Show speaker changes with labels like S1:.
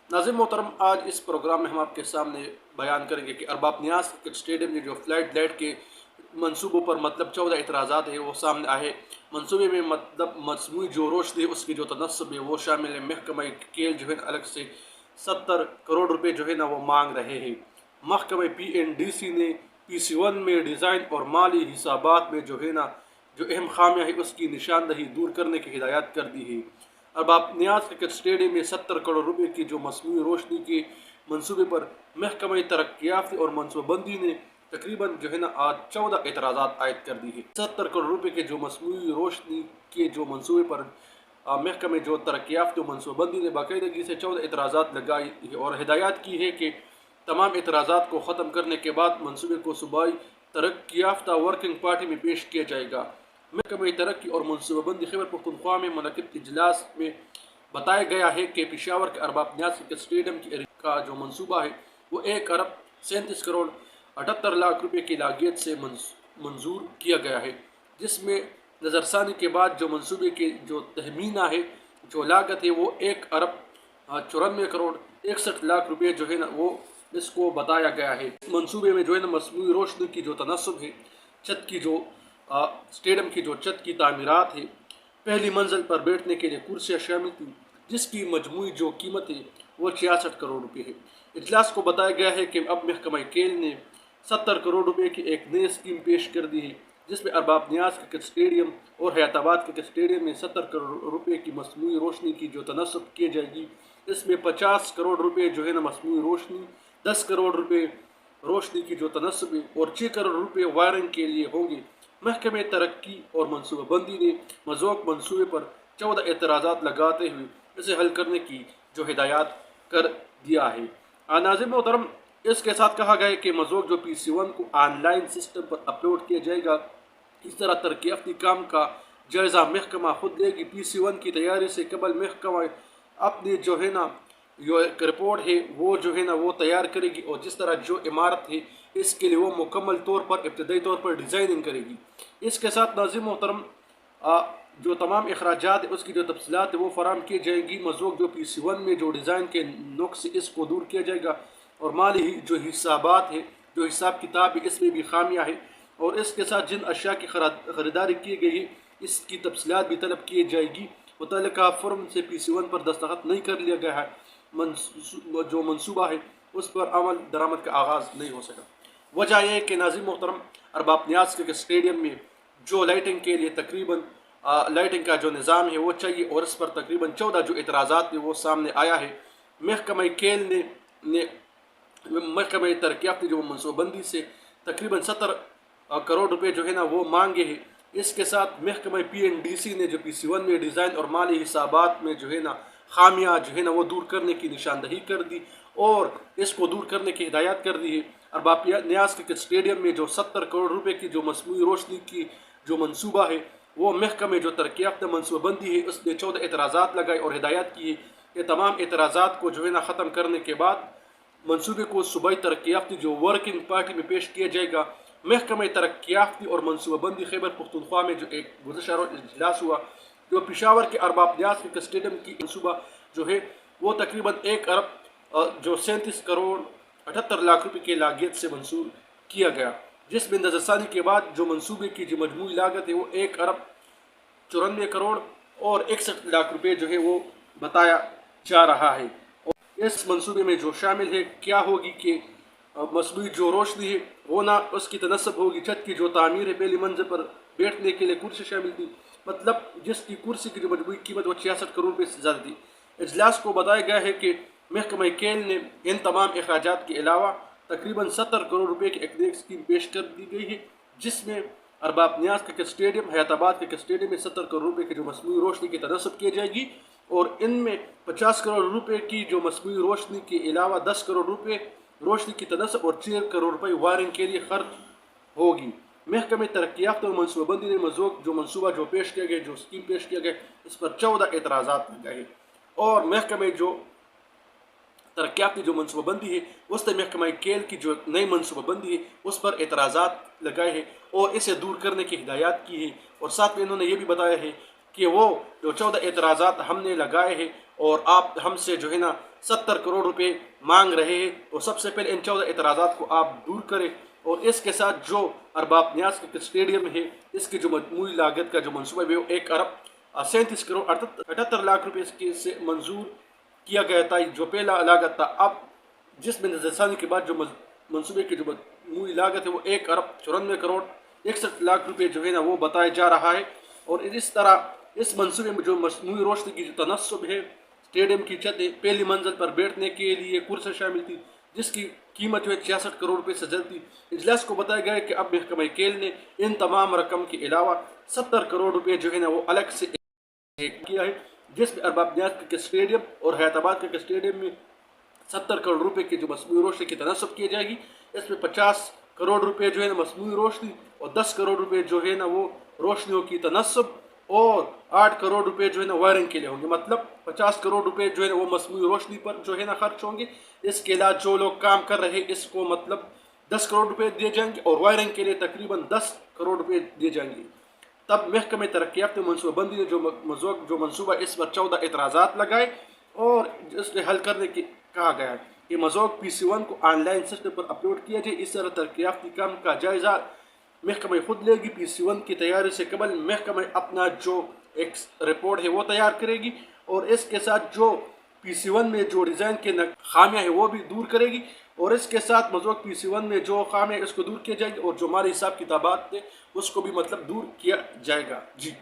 S1: नाज़िम मोहतरम, आज इस प्रोग्राम में हम आपके सामने बयान करेंगे कि अरबाब नियाज़ क्रिकेट स्टेडियम में जो फ्लड लाइट के मंसूबों पर मतलब 14 एतराज़ात है वो सामने आए। मंसूबे में मतलब मजमूई जो रोशनी है उसकी जो तनस्ब है वो शामिल है। महकमा खेल जो है अलग से 70 करोड़ रुपए जो है ना वो मांग रहे हैं। महकमा PNDC ने PC1 में डिज़ाइन और माली हिसाबात में जो है ना जो अहम खामियाँ हैं उसकी निशानदही दूर करने की हिदायत कर दी है। अरबाब नियाज़ क्रिकेट स्टेडियम में 70 करोड़ रुपए की जो मसनूई रोशनी के मंसूबे पर महकमा तरक्यात और मनसूबबंदी ने तकरीबन जो है ना आज 14 एतराज़ात आयद कर दी है। 70 करोड़ रुपए के जो मसनूई रोशनी के जो मंसूबे पर महकमे जो तरक्यात और मनसूबबंदी ने बाकायदगी से 14 एतराज़ात लगाई और हिदायत की है कि तमाम एतराज़ात को ख़त्म करने के बाद मनसूबे को सूबाई तरक्की याफ्ता वर्किंग पार्टी में पेश किया जाएगा। महकमा तरक्की और मनसूबाबंदी खैबर पख्तूनख्वा में मुनक़िद इजलास में बताया गया है कि पेशावर के अरबाब नियाज़ क्रिकेट स्टेडियम का जो मनसूबा है वो 1 अरब 37 करोड़ 78 लाख रुपए की लागत से मंजूर किया गया है, जिसमें नज़रसानी के बाद जो मंसूबे की जो तहमीना है जो लागत है वो 1 अरब 94 करोड़ 61 लाख रुपए जो है ना वो इसको बताया गया है। इस मंसूबे में जो है ना मसनूई रोशनी की जो तनस्ब है, छत की जो स्टेडियम की जो छत की तामीरात है, पहली मंजिल पर बैठने के लिए कुर्सियाँ शामिल थी जिसकी मजमूई जो कीमत है वो 66 करोड़ रुपये है। इजलास को बताया गया है कि अब महकमा खेल ने 70 करोड़ रुपए की एक नई स्कीम पेश कर दी है, जिसमें अरबाब नियाज़ क्रिकेट स्टेडियम और हयाताबाद क्रिकेट स्टेडियम में 70 करोड़ रुपए की मसनूई रोशनी की जो तनस्ब की जाएगी। इसमें 50 करोड़ रुपए जो है ना मसनूई रोशनी, 10 करोड़ रुपए रोशनी की जो तनस्ब है और 6 करोड़ रुपए वायरिंग के लिए होंगे। महकमे तरक्की और मनसूबाबंदी ने मज़ूक मनसूबे पर 14 एतराज़ात लगाते हुए इसे हल करने की जो हिदायत कर दिया है। नाज़िम मोहतरम, इसके साथ कहा गया है कि मज़ूक जो PC1 को ऑनलाइन सिस्टम पर अपलोड किया जाएगा। इस तरह तरक्याती काम का जायज़ा महकमा खुद लेगी। PC1 की तैयारी से कबल महकमा अपनी जो है ना जो एक रिपोर्ट है वो जो है ना वो तैयार करेगी और जिस तरह जो इमारत है इसके लिए वो मुकम्मल तौर पर इब्तदाई तौर पर डिज़ाइनिंग करेगी। इसके साथ नाज़िम मोहतरम जो तमाम अखराजात है उसकी जो तफसीलात है वो फराम की जाएगी। मज़ूक जो PC1 में जो डिज़ाइन के नुक्स इसको दूर किया जाएगा और माली जो हिसाबात है जो हिसाब किताब है इसमें भी खामियाँ है और इसके साथ जिन अशिया की ख़रीदारी की गई है इसकी तफसीलात भी तलब की जाएगी। मुतल्लिका फर्म से PC1 पर दस्तखत नहीं कर लिया गया है, जो मंसूबा है उस पर अमल दरामद का आगाज़ नहीं हो सका। वजह यह है कि नाज़िम मोहतरम अरबाब नियाज़ क्रिकेट स्टेडियम में जो लाइटिंग के लिए तकरीबन लाइटिंग का जो निज़ाम है वो चाहिए और इस पर तकरीबन 14 जो एतराज़ात है वो सामने आया है। महकमा खेल ने महकमा तरक्याती जो मनसूबबंदी से तकरीबन 70 करोड़ रुपए जो है ना वो मांगे हैं। इसके साथ महकमा PNDC ने जो PC1 में डिज़ाइन और माली हिसाबात में जो है ना खामियाँ जो है ना वो दूर करने की निशानदही कर दी और इसको दूर करने की हिदायत कर दी है। अरबाब नियाज़ क्रिकेट स्टेडियम में जो 70 करोड़ रुपए की जो मसनूई रोशनी की जो मंसूबा है वो महकमे जो तरक्याती मनसूबबंदी है उसने 14 एतराज़ात लगाए और हिदायत की है कि तमाम एतराज़ात को जो है ना ख़त्म करने के बाद मंसूबे को सूबाई तरक्याती जो वर्किंग पार्टी में पेश किया जाएगा। महकमा तरक्याती और मनसूबाबंदी खैबर पख्तूनख्वा में जो एक गुज़श्ता रोज़ इजलास हुआ जो पेशावर के अरबाब नियाज़ क्रिकेट स्टेडियम की मनसूबा जो है वो तकरीबन 1 अरब जो 37 करोड़ 78 लाख रुपए की लागत से मंसूर किया गया, जिसमें नज़रसानी के बाद जो मंसूबे की जो मजमूई लागत है वो 1 अरब 94 करोड़ और 61 लाख रुपए जो है वो बताया जा रहा है। और इस मंसूबे में जो शामिल है क्या होगी कि मसनूई जो रोशनी है वो ना उसकी तनस्ब होगी, छत की जो तामीर है, पहली मंजिल पर बैठने के लिए कुर्सी शामिल थी, मतलब जिसकी कुर्सी की जो मजमूई कीमत वो 66 करोड़ रुपये से ज़्यादा थी। इजलास को बताया गया है कि महकमा खेल ने इन तमाम अखराजात के अलावा तकरीबन 70 करोड़ रुपये की एक नई स्कीम पेश कर दी गई है, जिसमें Arbab Niaz cricket stadium Hayatabad cricket stadium में 70 करोड़ रुपये की जो मसनूई रोशनी की तनस्ब की जाएगी और इनमें 50 करोड़ रुपये की जो मसनूई रोशनी के अलावा 10 करोड़ रुपये रोशनी की तनस्ब और 6 करोड़ रुपये वायरिंग के लिए खर्च होगी। महकमे तरक्यात और मनसूबाबंदी ने मज़ूक जो मनसूबा जो पेश किया गया जो स्कीम पेश किया गया इस पर 14 एतराज़ात लगाए और महकमे जो तरक्याती जो मनसूबाबंदी है उसने महकमा खेल की जो नई मनसूबाबंदी है उस पर एतराज़ात लगाए हैं और इसे दूर करने की हिदायत की है और साथ में इन्होंने ये भी बताया है कि वो जो 14 एतराज़ात हमने लगाए हैं और आप हमसे जो है ना 70 करोड़ रुपए मांग रहे हैं। तो सबसे पहले इन 14 एतराज़ात को आप दूर करें और इसके साथ जो अरबाब नियाज़ क्रिकेट स्टेडियम है इसकी जो मजमूई लागत का जो मनसूबा है वो 1 अरब 37 करोड़ 78 लाख रुपए इसके से मंजूर किया गया था, जो पहला लागत था। अब जिसमें नजरसानी के बाद जो मनसूबे की जो मजमूई लागत है वो 1 अरब 94 करोड़ 61 लाख रुपए जो है ना वो बताया जा रहा है। और इस तरह इस मनसूबे में जो मजमूई रोशनी की जो तनस्सुब है, स्टेडियम की छत पहली मंजिल पर बैठने के लिए कुर्सी शामिल थी जिसकी कीमत जो है 66 करोड़ रुपए से ज्यादा थी। इजलास को बताया गया कि अब महकमा खेल ने इन तमाम रकम के अलावा 70 करोड़ रुपए जो है ना वो अलग से किया है, जिसमें अरबाब नियाज़ क्रिकेट स्टेडियम और हैदराबाद क्रिकेट स्टेडियम में 70 करोड़ रुपए की जो मसनूई रोशनी की तनस्सुब की जाएगी। इसमें 50 करोड़ रुपए जो है ना मसनूई रोशनी और 10 करोड़ रुपए जो है ना वो रोशनियों की तनस्सुब और 8 करोड़ रुपए जो है ना वायरिंग के लिए होंगे। मतलब 50 करोड़ रुपए जो है ना वो मसनूई रोशनी पर जो है ना खर्च होंगे। इसके अलावा जो लोग काम कर रहे हैं इसको मतलब 10 करोड़ रुपए दिए जाएंगे और वायरिंग के लिए तकरीबन 10 करोड़ रुपए दिए जाएंगे। तब महकमे तरक्यात मनसूबाबंदी ने जो मनसूबा इस पर 14 एतराज़ात लगाए और इससे हल करने की कहा गया है कि मज़ोक PC1 को ऑनलाइन सिस्टम पर अपलोड किया जाए। इस तरह तरक्याती काम का जायज़ा महकमा खुद लेगी। PC1 की तैयारी से कबल महकमा अपना जो एक रिपोर्ट है वो तैयार करेगी और इसके साथ जो PC1 में जो डिज़ाइन के खामियाँ हैं वो भी दूर करेगी और इसके साथ मज़ोक PC1 में जो खामियाँ इसको दूर किया जाएगी और जो हमारे हिसाब किताबात थे उसको भी मतलब दूर किया जाएगा। जी।